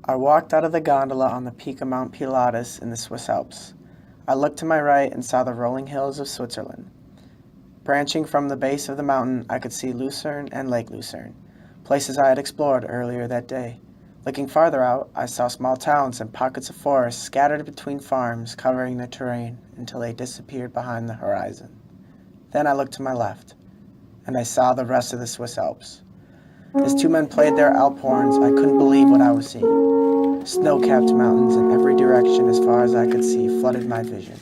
I walked out of the gondola on the peak of Mount Pilatus in the Swiss Alps. I looked to my right and saw the rolling hills of Switzerland. Branching from the base of the mountain, I could see Lucerne and Lake Lucerne, places I had explored earlier that day. Looking farther out, I saw small towns and pockets of forest scattered between farms covering the terrain until they disappeared behind the horizon. Then I looked to my left, and I saw the rest of the Swiss Alps. As two men played their Alp horns, I couldn't believe what I was seeing. Snow-capped mountains in every direction as far as I could see flooded my vision.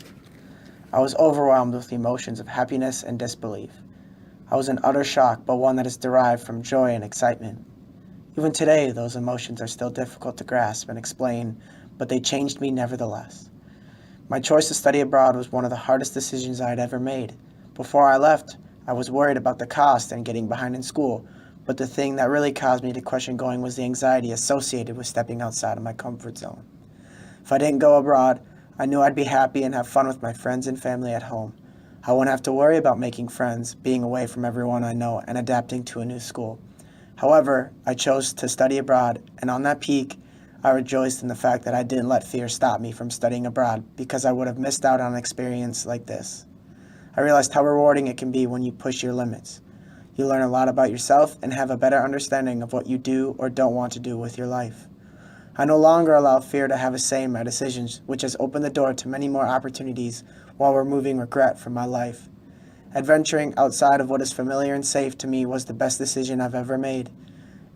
I was overwhelmed with emotions of happiness and disbelief. I was in utter shock, but one that is derived from joy and excitement. Even today, those emotions are still difficult to grasp and explain, but they changed me nevertheless. My choice to study abroad was one of the hardest decisions I had ever made. Before I left, I was worried about the cost and getting behind in school, but the thing that really caused me to question going was the anxiety associated with stepping outside of my comfort zone. If I didn't go abroad, I knew I'd be happy and have fun with my friends and family at home. I wouldn't have to worry about making friends, being away from everyone I know, and adapting to a new school. However, I chose to study abroad, and on that peak, I rejoiced in the fact that I didn't let fear stop me from studying abroad because I would have missed out on an experience like this. I realized how rewarding it can be when you push your limits. You learn a lot about yourself and have a better understanding of what you do or don't want to do with your life. I no longer allow fear to have a say in my decisions, which has opened the door to many more opportunities while removing regret from my life. Adventuring outside of what is familiar and safe to me was the best decision I've ever made.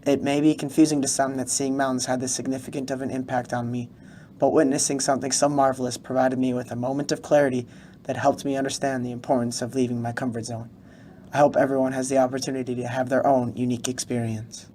It may be confusing to some that seeing mountains had this significant of an impact on me, but witnessing something so marvelous provided me with a moment of clarity that helped me understand the importance of leaving my comfort zone. I hope everyone has the opportunity to have their own unique experience.